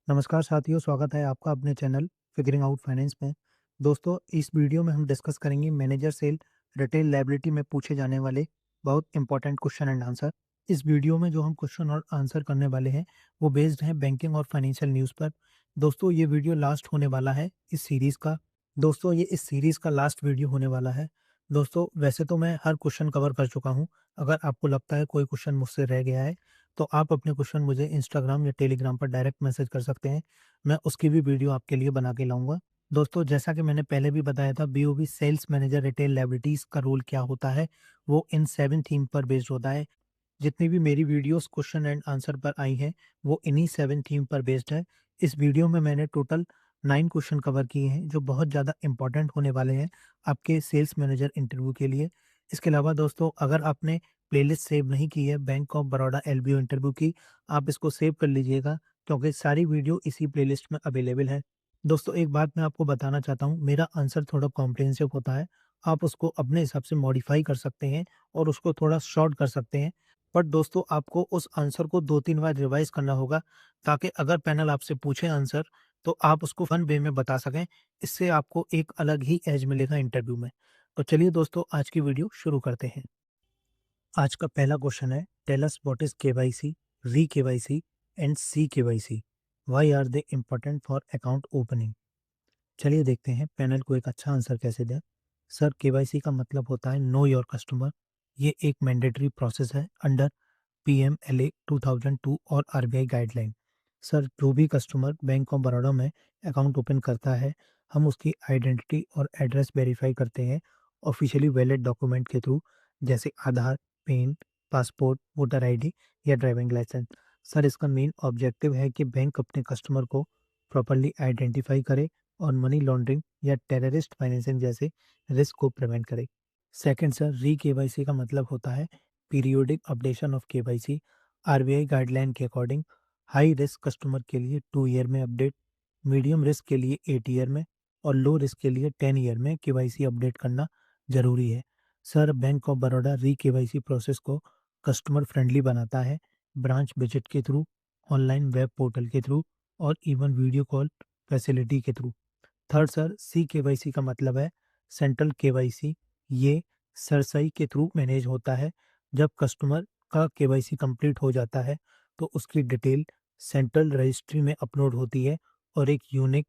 नमस्कार साथियों, स्वागत है आपका अपने चैनल फिगरिंग आउट फाइनेंस में। दोस्तों, इस वीडियो में हम डिस्कस करेंगे मैनेजर सेल रिटेल लायबिलिटी में पूछे जाने वाले बहुत इंपॉर्टेंट क्वेश्चन एंड आंसर। इस वीडियो में जो हम क्वेश्चन और आंसर करने वाले हैं वो बेस्ड हैं बैंकिंग और फाइनेंशियल न्यूज़ पर। दोस्तों, ये वीडियो लास्ट होने वाला है इस सीरीज़ का। दोस्तों, ये इस सीरीज़ का लास्ट वीडियो होने वाला है। दोस्तों, वैसे तो मैं हर क्वेश्चन कवर कर चुका हूँ। अगर आपको लगता है कोई क्वेश्चन मुझसे रह गया है तो आप अपने क्वेश्चन मुझे इंस्टाग्राम या टेलीग्राम पर डायरेक्ट मैसेज कर सकते हैं। मैं उसकी भी वीडियो आपके लिए बना के लाऊँगा। दोस्तों, जैसा कि मैंने पहले भी बताया था, BOB sales manager retail liabilities का रोल क्या होता है, वो इन 7 थीम पर बेस्ड होता है। जितनी भी मेरी वीडियोज़ क्वेश्चन एंड आंसर पर आई हैं, वो इन्हीं 7 थीम पर बेस्ड है। इस वीडियो में मैंने टोटल 9 क्वेश्चन कवर किए हैं, जो बहुत ज़्यादा इम्पोर्टेंट होने वाले हैं आपके सेल्स मैनेजर इंटरव्यू के लिए। इसके अलावा दोस्तों, अगर आपने प्लेलिस्ट सेव नहीं की है bank of Baroda LBO interview की, आप इसको सेव कर लीजिएगा क्योंकि सारी वीडियो इसी प्लेलिस्ट में अवेलेबल है। दोस्तों, एक बात मैं आपको बताना चाहता हूँ, मेरा आंसर थोड़ा कॉम्प्रिहेंसिव होता है। आप उसको अपने हिसाब से मॉडिफ़ाई कर सकते हैं और उसको थोड़ा शॉर्ट कर सकते हैं। बट दोस्तों, आपको उस आंसर को 2-3 बार रिवाइज़ करना होगा ताकि अगर पैनल आपसे पूछे आंसर तो आप उसको फन वे में बता सकें। इससे आपको एक अलग ही एज मिलेगा इंटरव्यू में। तो चलिए दोस्तों, आज की वीडियो शुरू करते हैं। आज का पहला क्वेश्चन है, tell us what is KYC, re KYC and C KYC, why are they important for account opening. चलिए देखते हैं पैनल को एक अच्छा आंसर कैसे दें। सर, केवाईसी का मतलब होता है नो योर कस्टमर। ये एक मैंडेटरी प्रोसेस है अंडर पीएमएलए 2002 और आरबीआई गाइडलाइन। सर, जो भी कस्टमर बैंक ऑफ बड़ौदा में अकाउंट ओपन करता है, हम उसकी आइडेंटिटी और एड्रेस वेरीफाई करते हैं ऑफिशियली वैलिड डॉक्यूमेंट के थ्रू, जैसे आधार, पेन, पासपोर्ट, वोटर आईडी या ड्राइविंग लाइसेंस। सर, इसका मेन ऑब्जेक्टिव है कि बैंक अपने कस्टमर को प्रॉपरली आइडेंटिफाई करे और मनी लॉन्ड्रिंग या टेररिस्ट फाइनेंसिंग जैसे रिस्क को प्रिवेंट करे। सेकंड सर, री केवाईसी का मतलब होता है periodic updation of KYC. RBI guideline के अकॉर्डिंग हाई रिस्क कस्टमर के लिए 2 ईयर में अपडेट, मीडियम रिस्क के लिए 8 ईयर में और लो रिस्क के लिए 10 ईयर में केवाईसी अपडेट करना जरूरी है। सर, बैंक ऑफ बड़ौदा री केवाईसी प्रोसेस को कस्टमर फ्रेंडली बनाता है, ब्रांच विजिट के थ्रू, ऑनलाइन वेब पोर्टल के थ्रू और इवन वीडियो कॉल फैसिलिटी के थ्रू। थर्ड सर, सी केवाईसी का मतलब है सेंट्रल केवाईसी। ये सरसई के थ्रू मैनेज होता है। जब कस्टमर का केवाईसी कंप्लीट हो जाता है तो उसकी डिटेल सेंट्रल रजिस्ट्री में अपलोड होती है और एक यूनिक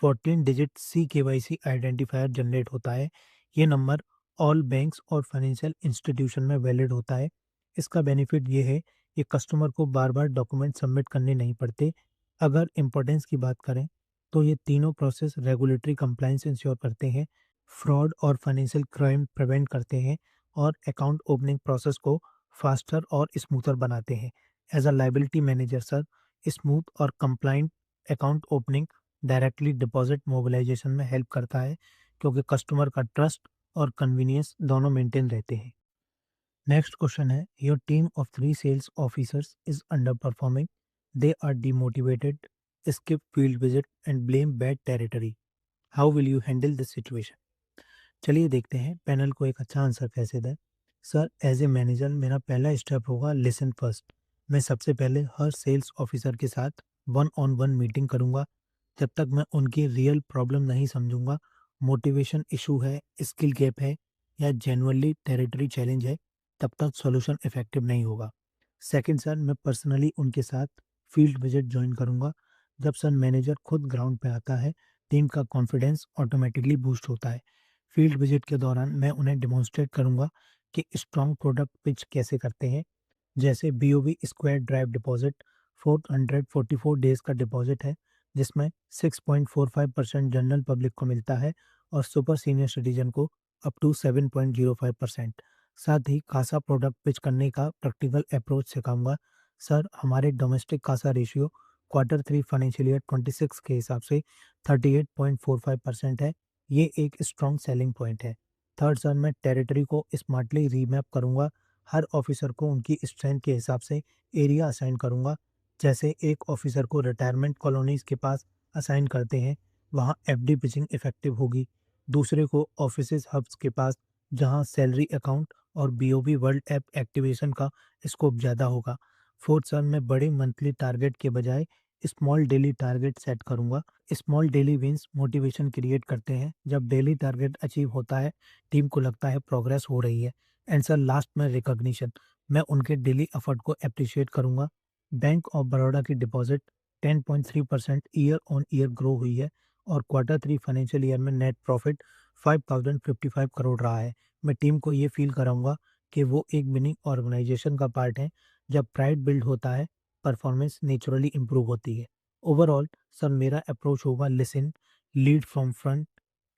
14 डिजिट सी केवाईसी आइडेंटिफायर जनरेट होता है। ये नंबर ऑल बैंक्स और फाइनेंशियल इंस्टीट्यूशन में वैलिड होता है। इसका बेनिफिट ये है कि कस्टमर को बार बार डॉक्यूमेंट सबमिट करने नहीं पड़ते। अगर इम्पोर्टेंस की बात करें तो ये तीनों प्रोसेस रेगुलेटरी कंप्लायंस इंश्योर करते हैं, फ्रॉड और फाइनेंशियल क्राइम प्रिवेंट करते हैं और अकाउंट ओपनिंग प्रोसेस को फास्टर और स्मूथर बनाते हैं। As a liability manager sir, smooth और compliant account opening directly deposit mobilisation में हेल्प करता है क्योंकि कस्टमर का ट्रस्ट और कन्वीनियंस दोनों मेंटेन रहते हैं। नेक्स्ट क्वेश्चन है, your team of 3 sales officers is underperforming, they are demotivated, skip field visit and blame bad territory. How will you handle this situation? चलिए देखते हैं पैनल को एक अच्छा आंसर कैसे दें। सर, एज ए मैनेजर मेरा पहला स्टेप होगा लिसन फर्स्ट। मैं सबसे पहले हर सेल्स ऑफिसर के साथ वन ऑन वन मीटिंग करूंगा। जब तक मैं उनकी रियल प्रॉब्लम नहीं समझूंगा, मोटिवेशन इशू है, स्किल गैप है या जेन्युइनली टेरिटरी चैलेंज है, तब तक सॉल्यूशन इफेक्टिव नहीं होगा। सेकंड सर, मैं पर्सनली उनके साथ फील्ड विजिट ज्वाइन करूंगा। जब सर मैनेजर खुद ग्राउंड पे आता है, टीम का कॉन्फिडेंस ऑटोमेटिकली बूस्ट होता है। फील्ड विजिट के दौरान मैं उन्हें डेमोन्स्ट्रेट करूंगा कि स्ट्रॉन्ग प्रोडक्ट पिच कैसे करते हैं, जैसे BOB square drive deposit 444 days का डिपॉजिट है जिसमें 6.45% जनरल पब्लिक को मिलता है और सुपर सीनियर सिटीजन को अप टू 7.05%। साथ ही खासा प्रोडक्ट पिच करने का प्रैक्टिकल अप्रोच सिखाऊंगा। सर, हमारे डोमेस्टिक खासा रेशियो Q3 फाइनेंशियल ईयर 26 के हिसाब से 38.45% है। ये एक स्ट्रॉन्ग सेलिंग पॉइंट है। थर्ड सर, मैं टेरिटरी को स्मार्टली रीमैप करूंगा। हर ऑफिसर को उनकी स्ट्रेंथ के हिसाब से एरिया असाइन करूंगा। जैसे एक ऑफिसर को रिटायरमेंट कॉलोनीज के पास असाइन करते हैं, वहाँ एफडी पिचिंग इफेक्टिव होगी। दूसरे को ऑफिसेज हब्स के पास, जहाँ सैलरी अकाउंट और बीओबी वर्ल्ड ऐप एक्टिवेशन का स्कोप ज़्यादा होगा। फोर्थ सर, मैं बड़े मंथली टारगेट के बजाय स्मॉल डेली टारगेट सेट करूंगा। Small daily wins motivation create करते हैं। जब डेली टारगेट अचीव होता है, टीम को लगता है प्रोग्रेस हो रही है। एंड सर लास्ट में रिकॉग्निशन, मैं उनके डेली एफर्ट को अप्रिशिएट करूंगा। बैंक ऑफ बड़ौदा की deposit 10.3% year on year grow हुई है और Q3 फाइनेंशियल ईयर में नेट प्रॉफिट 5055 करोड़ रहा है। मैं टीम को ये फील कराऊंगा कि वो एक विनिंग ऑर्गेनाइजेशन का पार्ट है। जब प्राइड बिल्ड होता है, परफॉर्मेंस नेचुरली इंप्रूव होती है। ओवरऑल सर मेरा अप्रोच होगा listen, lead from front,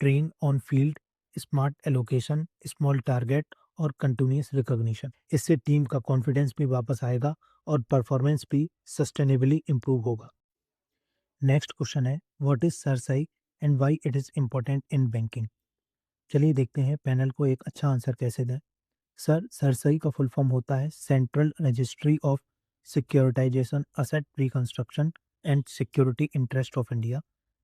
train on field, smart allocation, small target और कंटिन्यूअस रिकॉग्निशन। इससे टीम का कॉन्फिडेंस भी वापस आएगा और परफॉर्मेंस भी सस्टेनेबली इंप्रूव होगा। नेक्स्ट क्वेश्चन है, what is cerci and why it is important in banking. चलिए देखते हैं पैनल को एक अच्छा आंसर कैसे दें। सर सरसई का फुल फॉर्म होता है central registry of securitisation asset reconstruction and security interest of India.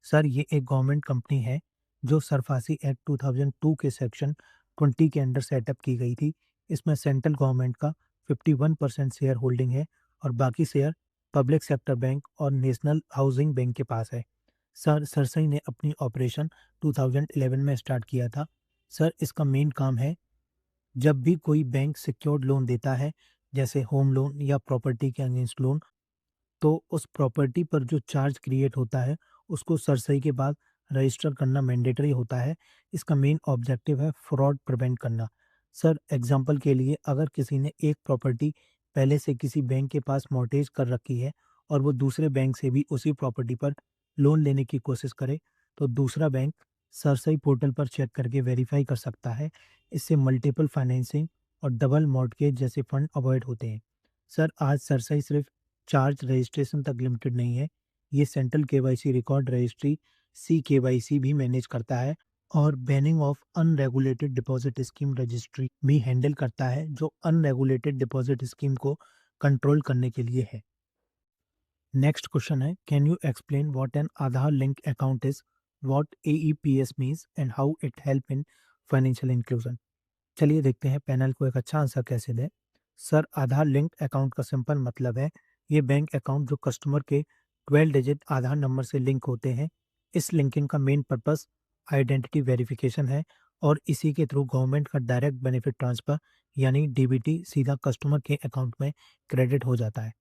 Sir ये एक गवर्नमेंट कंपनी है जो सरफासी एक्ट 2002 के सेक्शन 20 के अंडर सेटअप की गई थी। इसमें सेंट्रल गवर्नमेंट का 51% शेयर होल्डिंग है और बाकी शेयर पब्लिक सेक्टर बैंक और नेशनल हाउसिंग बैंक के पास है। सर सरसई ने अपनी ऑपरेशन 2011 में स्टार्ट किया था। सर इसका मेन काम है, जब भी कोई बैंक सिक्योर्ड लोन देता है, जैसे होम लोन या प्रॉपर्टी के अगेंस्ट लोन, तो उस प्रॉपर्टी पर जो चार्ज क्रिएट होता है, उसको सरसई के बाद रजिस्टर करना मैंडेटरी होता है। इसका मेन ऑब्जेक्टिव है फ्रॉड प्रिवेंट करना। सर एग्जांपल के लिए, अगर किसी ने एक प्रॉपर्टी पहले से किसी बैंक के पास मॉर्टगेज कर रखी है और वो दूसरे बैंक से भी उसी प्रॉपर्टी पर लोन लेने की कोशिश करे, तो दूसरा बैंक सरसई पोर्टल पर चेक करके वेरीफाई कर सकता है। इससे मल्टीपल फाइनेंसिंग और डबल मॉर्टगेज जैसे फंड अवॉइड होते हैं। सर आज सरसई सिर्फ चार्ज रजिस्ट्रेशन तक लिमिटेड नहीं है, ये central KYC record registry CKYC भी मैनेज करता है और banning of unregulated deposit scheme registry भी हैंडल करता है, जो अनरेगुलेटेड डिपॉजिट स्कीम को कंट्रोल करने के लिए है। नेक्स्ट क्वेश्चन है, can you explain what an Aadhaar link account is, what AEPS means and how it help in financial inclusion. चलिए देखते हैं पैनल को एक अच्छा आंसर कैसे दें। सर आधार लिंक्ड अकाउंट का सिंपल मतलब है, ये बैंक अकाउंट जो कस्टमर के 12 डिजिट आधार नंबर से लिंक होते हैं। इस लिंकिंग का मेन पर्पस आइडेंटिटी वेरिफिकेशन है और इसी के थ्रू गवर्नमेंट का डायरेक्ट बेनिफिट ट्रांसफर यानी DBT सीधा कस्टमर के अकाउंट में क्रेडिट हो जाता है।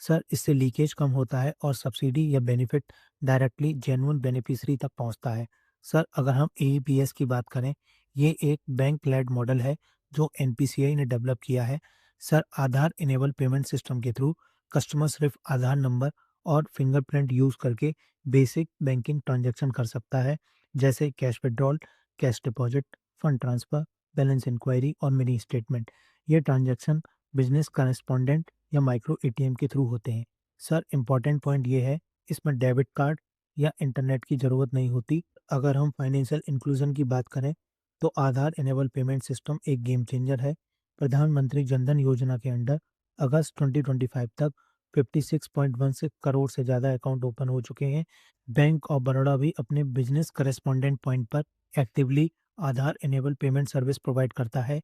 सर इससे लीकेज कम होता है और सब्सिडी या बेनिफिट डायरेक्टली जेन्युइन बेनिफिशियरी तक पहुंचता है। सर अगर हम AEPS की बात करें, ये एक बैंक लेड मॉडल है जो NPCI ने डेवलप किया है। Sir Aadhaar enable payment system के थ्रू कस्टमर सिर्फ आधार नंबर और फिंगरप्रिंट यूज करके बेसिक बैंकिंग ट्रांजैक्शन कर सकता है, जैसे cash withdrawal, cash deposit, fund transfer, balance inquiry और मिनी स्टेटमेंट। ये ट्रांजैक्शन बिजनेस करेस्पॉन्डेंट या माइक्रो ATM के थ्रू होते हैं। सर इंपॉर्टेंट पॉइंट ये है, इसमें डेबिट कार्ड या इंटरनेट की ज़रूरत नहीं होती। अगर हम फाइनेंशियल इंक्लूजन की बात करें, तो आधार इनेबल पेमेंट सिस्टम एक गेम चेंजर है। प्रधानमंत्री जनधन योजना के अंडर अगस्त 2025 तक 56.16 करोड़ से ज़्यादा अकाउंट ओपन हो चुके हैं। बैंक ऑफ बड़ौदा भी अपने बिजनेस करेस्पॉन्डेंट पॉइंट पर एक्टिवली आधार इनेबल पेमेंट सर्विस प्रोवाइड करता है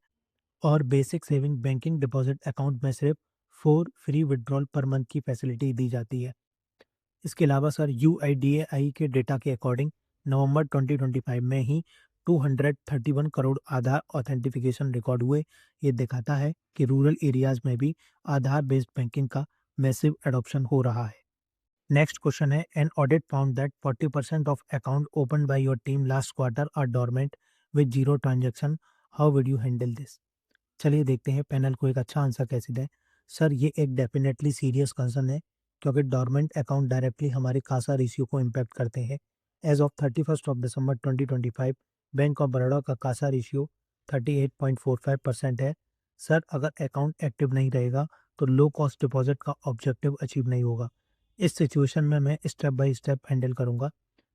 और basic saving banking deposit account में सिर्फ 4 फ्री विड्रॉल पर मंथ की फैसिलिटी दी जाती है। इसके अलावा सर UIDAI के डेटा के अकॉर्डिंग नवंबर 2025 में ही 231 करोड़ आधार ऑथेंटिफिकेशन रिकॉर्ड हुए। ये दिखाता है कि रूरल एरियाज में भी आधार बेस्ड बैंकिंग का मैसिव एडॉप्शन हो रहा है। नेक्स्ट क्वेश्चन है, an audit found that 40% of account open by your team last quarter are dormant with zero transaction, how would you handle this. चलिए देखते हैं पैनल को एक अच्छा आंसर कैसे दें। सर ये एक डेफिनेटली सीरियस कंसर्न है, क्योंकि डोरमेंट अकाउंट डायरेक्टली हमारे खासा रेशियो को इम्पैक्ट करते हैं। As of 31 of December 2025 bank of Baroda का कासा रेशियो 38.45% है। सर अगर अकाउंट एक्टिव नहीं रहेगा तो लो कॉस्ट डिपॉजिट का ऑब्जेक्टिव अचीव नहीं होगा। इस सिचुएशन में मैं स्टेप बाय स्टेप हैंडल करूंगा।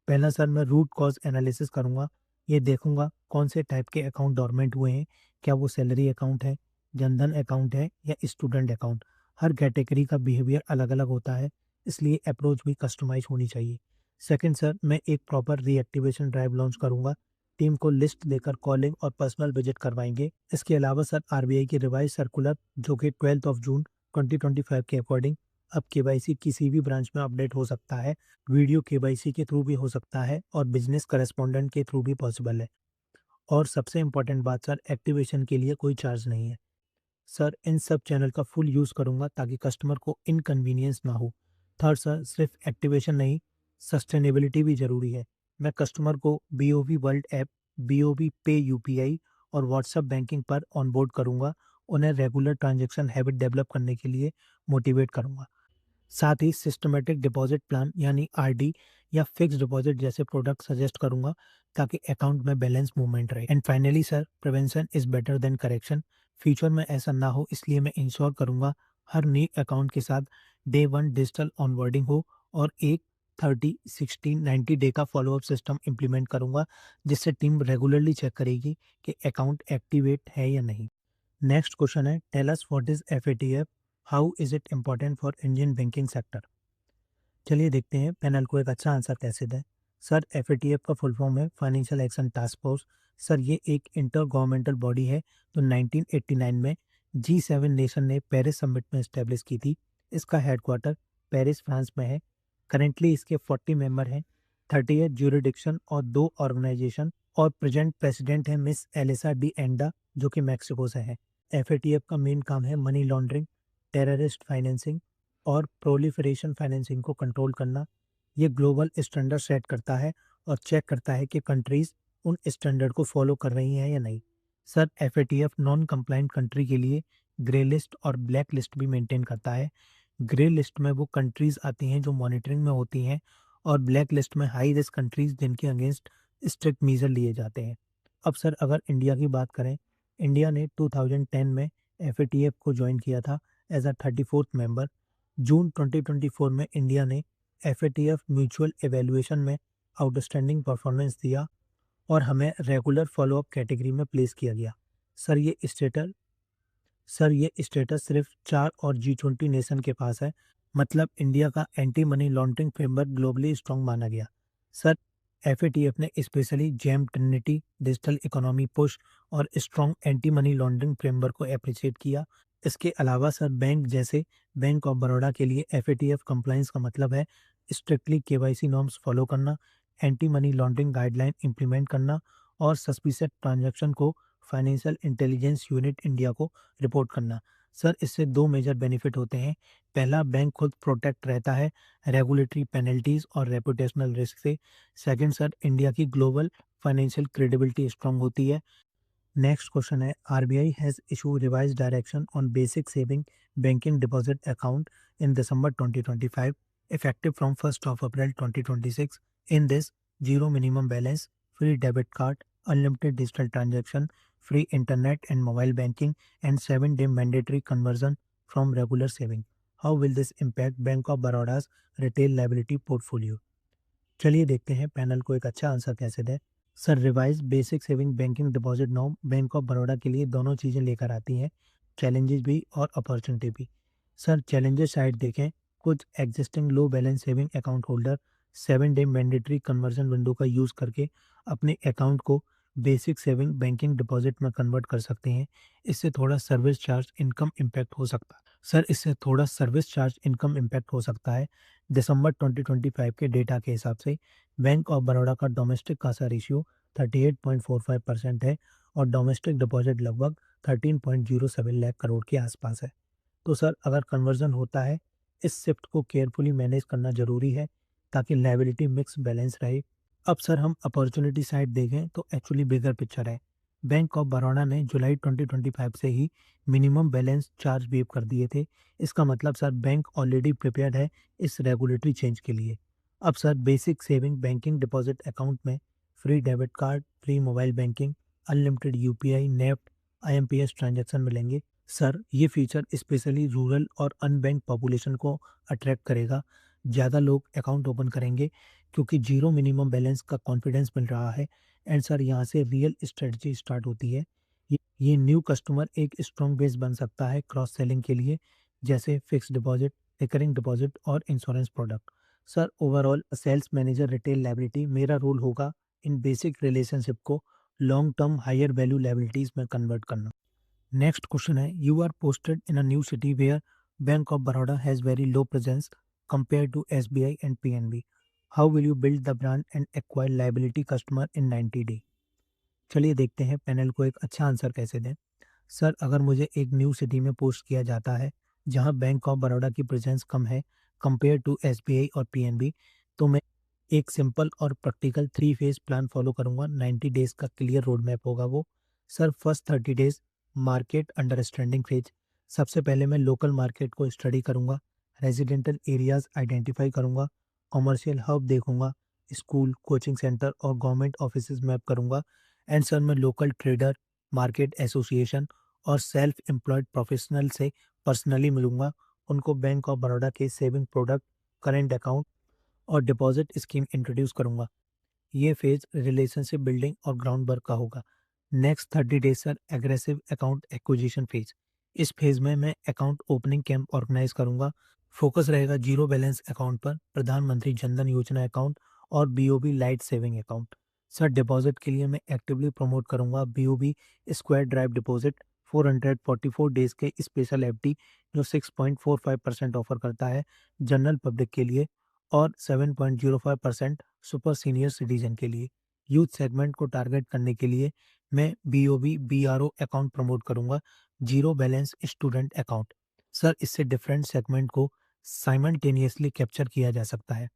पहला सर मैं रूट कॉज एनालिसिस करूंगा। ये देखूंगा कौन से टाइप के अकाउंट डोरमेंट हुए हैं, क्या वो सैलरी अकाउंट है, जनधन अकाउंट है या स्टूडेंट अकाउंट। हर कैटेगरी का बिहेवियर अलग अलग होता है, इसलिए अप्रोच भी कस्टमाइज होनी चाहिए। सेकंड सर मैं एक प्रॉपर रीएक्टिवेशन ड्राइव लॉन्च करूंगा। टीम को लिस्ट देकर कॉलिंग और पर्सनल विजिट करवाएंगे। इसके अलावा सर RBI की रिवाइज सर्कुलर जो कि 12 ऑफ जून 2025 के अकॉर्डिंग अब केवाईसी किसी भी ब्रांच में अपडेट हो सकता है, वीडियो केवाईसी के थ्रू भी हो सकता है और बिजनेस करेस्पॉन्डेंट के थ्रू भी पॉसिबल है। और सबसे इम्पोर्टेंट बात सर, एक्टिवेशन के लिए कोई चार्ज नहीं है। सर इन सब चैनल का फुल यूज़ करूँगा ताकि कस्टमर को इनकन्वीनियंस ना हो। थर्ड सर, सिर्फ एक्टिवेशन नहीं, सस्टेनेबिलिटी भी ज़रूरी है। मैं कस्टमर को बीओबी वर्ल्ड ऐप, बीओबी पे यूपीआई और व्हाट्सएप बैंकिंग पर ऑनबोर्ड करूँगा। उन्हें रेगुलर ट्रांज़ैक्शन हैबिट डेवलप करने के लिए मोटिवेट करूँगा। साथ ही सिस्टमैटिक डिपॉजिट प्लान यानी आरडी या फिक्स्ड डिपॉजिट जैसे प्रोडक्ट सजेस्ट करूंगा ताकि अकाउंट में बैलेंस मूवमेंट रहे। And finally sir, prevention is better than correction. Future में ऐसा ना हो इसलिए मैं इंश्योर करूंगा हर न्यू अकाउंट के साथ डे वन डिजिटल ऑनबोर्डिंग हो और एक 30, 60, 90 डे का फॉलोअप सिस्टम इम्प्लीमेंट करूंगा जिससे टीम रेगुलरली चेक करेगी कि अकाउंट एक्टिवेट है या नहीं। नेक्स्ट क्वेश्चन है, tell us what is FATF, how is it important for Indian banking sector. चलिए देखते हैं पैनल को एक अच्छा आंसर कैसे दें। सर एफएटीएफ का फुल फॉर्म है financial action task force. Sir ये एक इंटर गवर्नमेंटल बॉडी है जो 1989 में G7 नेशन ने पेरिस समिट में इस्टेब्लिश की थी। इसका हेडक्वार्टर पेरिस फ्रांस में है। करेंटली इसके 40 मेंबर हैं, 38 ज्यूरिडिक्शन और 2 ऑर्गेनाइजेशन, और प्रेजेंट प्रेसिडेंट है मिस एलिसा डी एंडा जो कि मैक्सिको से है। एफएटीएफ का मेन काम है मनी लॉन्ड्रिंग, टेररिस्ट फाइनेंसिंग और प्रोलिफरेशन फाइनेंसिंग को कंट्रोल करना। ये ग्लोबल स्टैंडर्ड सेट करता है और चेक करता है कि कंट्रीज उन स्टैंडर्ड को फॉलो कर रही हैं या नहीं। Sir FATF non compliant country के लिए ग्रे लिस्ट और ब्लैक लिस्ट भी मेंटेन करता है। ग्रे लिस्ट में वो कंट्रीज आती हैं जो मॉनिटरिंग में होती हैं और ब्लैक लिस्ट में हाई रिस्क कंट्रीज जिनके अगेंस्ट स्ट्रिक्ट मेजर लिए जाते हैं। अब सर अगर इंडिया की बात करें, इंडिया ने 2010 में एफएटीएफ को ज्वाइन किया था एज अ 34th मेंबर। जून 2024 में इंडिया ने एफएटीएफ म्यूचुअल एवेल्युएशन में आउटस्टैंडिंग परफॉर्मेंस दिया और हमें रेगुलर फॉलोअप कैटेगरी में प्लेस किया गया। सर ये स्टेटस सर ये स्टेटस सिर्फ 4 और G20 नेशन के पास है, मतलब इंडिया का anti money laundering framework globally strong माना गया। सर एफएटीएफ ने specially JAM trinity, digital economy push और strong anti money laundering framework को अप्रिशिएट किया। इसके अलावा सर बैंक जैसे बैंक ऑफ बड़ौदा के लिए एफएटीएफ कंप्लायंस का मतलब है स्ट्रिक्टली केवाईसी नॉर्म्स फॉलो करना, anti money laundering guideline implement करना और सस्पिशियस ट्रांजैक्शन को फाइनेंशियल इंटेलिजेंस यूनिट इंडिया को रिपोर्ट करना। सर इससे दो मेजर बेनिफिट होते हैं। पहला, बैंक खुद प्रोटेक्ट रहता है रेगुलेटरी पेनल्टीज और रेपुटेशनल रिस्क से। सेकंड सर, इंडिया की ग्लोबल फाइनेंशियल क्रेडिबिलिटी स्ट्रांग होती है। नेक्स्ट क्वेश्चन है, RBI has issue revise direction on basic saving banking deposit account in December 2025 effective from 1st of April 2026। In this, zero minimum balance, free debit card, unlimited digital transaction, free internet and mobile banking, and 7-day mandatory conversion from regular saving. How will this impact Bank of Baroda's retail liability portfolio? चलिए देखते हैं panel को एक अच्छा answer कैसे दें। Sir revise basic saving banking deposit norm bank of Baroda के लिए दोनों चीज़ें लेकर आती हैं, चैलेंजेस भी और अपॉर्चुनिटी भी। सर चैलेंजेस साइड देखें, कुछ existing low balance saving account holder 7-डे मैंडेटरी कन्वर्जन विंडो का यूज़ करके अपने अकाउंट को बेसिक सेविंग बैंकिंग डिपॉजिट में कन्वर्ट कर सकते हैं। इससे थोड़ा सर्विस चार्ज इनकम इम्पैक्ट हो सकता है। सर इससे थोड़ा सर्विस चार्ज इनकम इम्पैक्ट हो सकता है। दिसंबर 2025 के डेटा के हिसाब से बैंक ऑफ बड़ौदा का डोमेस्टिक कासा रेशियो 38.45% है और डोमेस्टिक डिपॉजिट लगभग 13.07 लाख करोड़ के आसपास है। तो सर अगर कन्वर्जन होता है, इस शिफ्ट को केयरफुली मैनेज करना जरूरी है ताकि लायबिलिटी मिक्स बैलेंस रहे। अब सर हम अपॉर्चुनिटी साइड देखें तो एक्चुअली बिगर पिक्चर है। बैंक ऑफ बड़ौदा ने जुलाई 2025 से ही मिनिमम बैलेंस चार्ज वेव कर दिए थे। इसका मतलब सर बैंक ऑलरेडी प्रिपेयर्ड है इस रेगुलेटरी चेंज के लिए। अब sir basic saving banking deposit account में free debit card, free mobile banking, unlimited UPI, NEFT, IMPS transaction मिलेंगे। सर ये फीचर स्पेशली रूरल और अनबैंक पॉपुलेशन को अट्रैक्ट करेगा। ज़्यादा लोग अकाउंट ओपन करेंगे क्योंकि जीरो मिनिमम बैलेंस का कॉन्फिडेंस मिल रहा है। एंड सर यहाँ से रियल स्ट्रेटजी स्टार्ट होती है। ये न्यू कस्टमर एक स्ट्रॉन्ग बेस बन सकता है क्रॉस सेलिंग के लिए, जैसे फिक्स डिपॉजिट, रिकरिंग डिपॉजिट और insurance product. Sir overall sales manager retail liability, मेरा रोल होगा इन बेसिक रिलेशनशिप को long term higher value liabilities में कन्वर्ट करना। नेक्स्ट क्वेश्चन है, you are posted in a new city where Bank of Baroda has very low presence compared to SBI and PNB. How will you build the brand and acquire liability customer in 90 days? चलिए देखते हैं panel को एक अच्छा answer कैसे दें। Sir, अगर मुझे एक न्यू सिटी में पोस्ट किया जाता है जहां बैंक ऑफ बड़ौदा की प्रेजेंस कम है कंपेयर टू एसबीआई और पीएनबी, तो मैं एक सिंपल और प्रैक्टिकल 3 फेज प्लान फॉलो करूंगा। 90 डेज का क्लियर रोड मैप होगा वो। Sir, first 30 days market understanding phase. सबसे पहले मैं लोकल मार्केट को स्टडी करूंगा, रेजिडेंटल एरियाज आइडेंटिफाई करूंगा, कमर्शियल हब देखूंगा, स्कूल, कोचिंग सेंटर और गवर्नमेंट ऑफिसेज मैप करूंगा। एंड सर, मैं लोकल ट्रेडर, मार्केट एसोसिएशन और सेल्फ एम्प्लॉयड प्रोफेशनल से पर्सनली मिलूंगा। उनको बैंक ऑफ बड़ौदा के सेविंग प्रोडक्ट, करेंट अकाउंट और डिपॉजिट स्कीम इंट्रोड्यूस करूंगा। ये फेज रिलेशनशिप बिल्डिंग और ग्राउंड वर्क का होगा। Next 30 days sir, aggressive account acquisition phase. इस फेज में मैं अकाउंट ओपनिंग कैंप ऑर्गेनाइज करूंगा। फोकस रहेगा जीरो बैलेंस अकाउंट पर, प्रधानमंत्री जनधन योजना अकाउंट और BOB light saving account. Sir, deposit के लिए मैं एक्टिवली प्रमोट करूंगा BOB square drive deposit, 444 days के स्पेशल एफडी जो 6.45% ऑफर करता है जनरल पब्लिक के लिए और 7.05% सुपर सीनियर सिटीजन के लिए। यूथ सेगमेंट को टारगेट करने के लिए मैं बीओबी बीआरओ अकाउंट प्रमोट करूंगा, zero balance student account. Sir, इससे डिफरेंट सेगमेंट को साइमल्टेनियसली कैप्चर किया जा सकता है।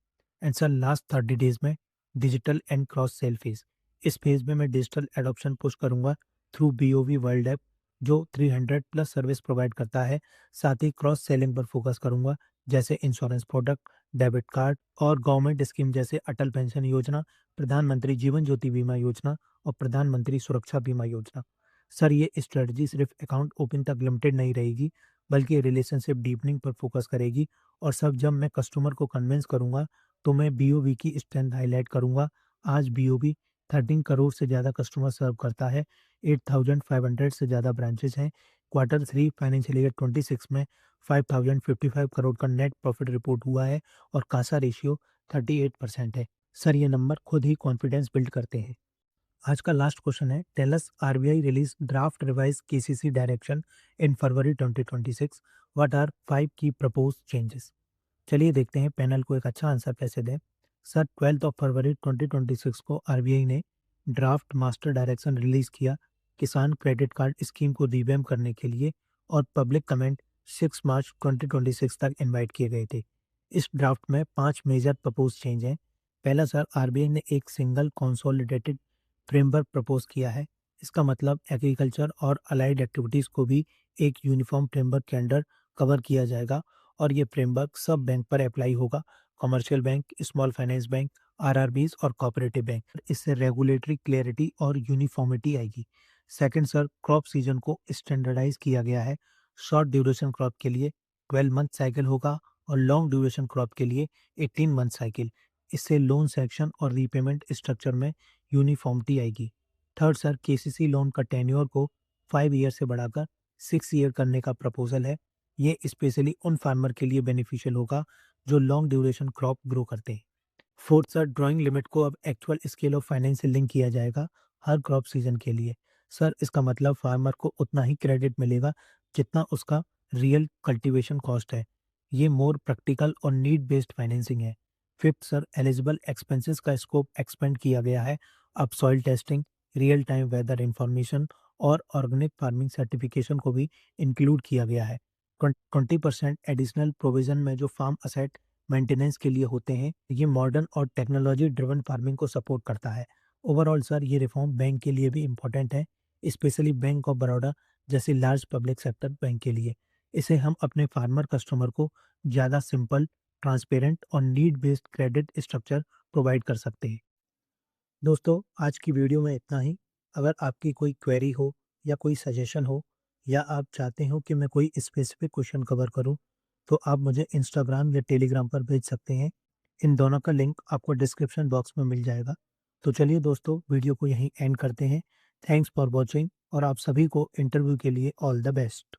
एंड सर, लास्ट 30 डेज में digital and cross sell phase. इस फेज में मैं डिजिटल एडॉप्शन पुश करूंगा थ्रू बीओवी वर्ल्ड ऐप जो 300 प्लस सर्विस प्रोवाइड करता है। साथ ही क्रॉस सेलिंग पर फोकस करूंगा, जैसे इंश्योरेंस प्रोडक्ट, डेबिट कार्ड और गवर्नमेंट स्कीम जैसे अटल पेंशन योजना, प्रधानमंत्री जीवन ज्योति बीमा योजना और प्रधानमंत्री सुरक्षा बीमा योजना। सर, ये स्ट्रेटजी सिर्फ अकाउंट ओपन तक लिमिटेड नहीं रहेगी, बल्कि रिलेशनशिप डीपनिंग पर फोकस करेगी। और सब जब मैं कस्टमर को कन्विंस करूंगा तो मैं बीओबी की स्ट्रेंथ हाईलाइट करूंगा। आज बीओबी 13 करोड़ से ज़्यादा कस्टमर सर्व करता है, 8,500 से ज़्यादा ब्रांचेस हैं। क्वार्टर 3 फाइनेंशियल ईयर 26 में 5,055 करोड़ का नेट प्रॉफिट रिपोर्ट हुआ है और कासा रेशियो 38% है। सर, ये नंबर खुद ही कॉन्फिडेंस बिल्ड करते हैं। आज का लास्ट क्वेश्चन है, tell us RBI release draft revise KCC direction in February 2026, what are 5 key proposed changes? चलिए देखते हैं पैनल को एक अच्छा आंसर कैसे दें। सर, 12 फरवरी 2026 को आरबीआई ने ड्राफ्ट मास्टर डायरेक्शन रिलीज किया किसान क्रेडिट कार्ड स्कीम को रिवैम्प करने के लिए, और पब्लिक कमेंट 6 मार्च 2026 तक इनवाइट किए गए थे। इस ड्राफ्ट में 5 मेजर प्रपोज चेंज हैं। पहला सर, आरबीआई ने एक सिंगल कंसोलिडेटेड फ्रेमवर्क प्रपोज किया है। इसका मतलब एग्रीकल्चर और अलाइड एक्टिविटीज़ को भी एक यूनिफॉर्म फ्रेमवर्क के अंडर कवर किया जाएगा और ये फ्रेमवर्क सब बैंक पर अप्लाई होगा, commercial bank, small finance bank, RRBs और कोऑपरेटिव बैंक। इससे रेगुलेटरी क्लियरिटी और यूनिफॉर्मिटी आएगी। सेकंड सर, क्रॉप सीजन को स्टैंडर्डाइज किया गया है। शॉर्ट ड्यूरेशन क्रॉप के लिए 12 मंथ साइकिल होगा और लॉन्ग ड्यूरेशन क्रॉप के लिए 18 मंथ साइकिल। इससे लोन सेक्शन और रीपेमेंट स्ट्रक्चर में यूनिफॉर्मिटी आएगी। थर्ड सर, केसीसी लोन का टेन्योर को 5 ईयर से बढ़ाकर 6 ईयर करने का प्रपोजल है। ये स्पेशली उन फार्मर के लिए बेनिफिशियल होगा जो लॉन्ग ड्यूरेशन क्रॉप ग्रो करते हैं। फोर्थ सर, ड्राइंग लिमिट को अब एक्चुअल स्केल ऑफ फाइनेंस से लिंक किया जाएगा हर क्रॉप सीजन के लिए। सर, इसका मतलब फार्मर को उतना ही क्रेडिट मिलेगा जितना उसका रियल कल्टीवेशन कॉस्ट है। ये मोर प्रैक्टिकल और नीड बेस्ड फाइनेंसिंग है। फिफ्थ सर, एलिजिबल एक्सपेंसेस का स्कोप एक्सपेंड किया गया है। अब soil testing, real time weather information और ऑर्गेनिक फार्मिंग सर्टिफिकेशन को भी इंक्लूड किया गया है। 20% एडिशनल प्रोविजन में जो फार्म असेट मेंटेनेंस के लिए होते हैं, ये मॉडर्न और टेक्नोलॉजी ड्रिवन फार्मिंग को सपोर्ट करता है। ओवरऑल सर, ये रिफॉर्म बैंक के लिए भी इम्पोर्टेंट है, स्पेशली बैंक ऑफ बड़ौदा जैसे लार्ज पब्लिक सेक्टर बैंक के लिए। इसे हम अपने फार्मर कस्टमर को ज़्यादा सिंपल, ट्रांसपेरेंट और need based credit structure provide कर सकते हैं। दोस्तों, आज की वीडियो में इतना ही। अगर आपकी कोई क्वेरी हो या कोई सजेशन हो या आप चाहते हो कि मैं कोई स्पेसिफिक क्वेश्चन कवर करूं, तो आप मुझे इंस्टाग्राम या टेलीग्राम पर भेज सकते हैं। इन दोनों का लिंक आपको डिस्क्रिप्शन बॉक्स में मिल जाएगा। तो चलिए दोस्तों, वीडियो को यहीं एंड करते हैं। थैंक्स फॉर वॉचिंग और आप सभी को इंटरव्यू के लिए ऑल द बेस्ट।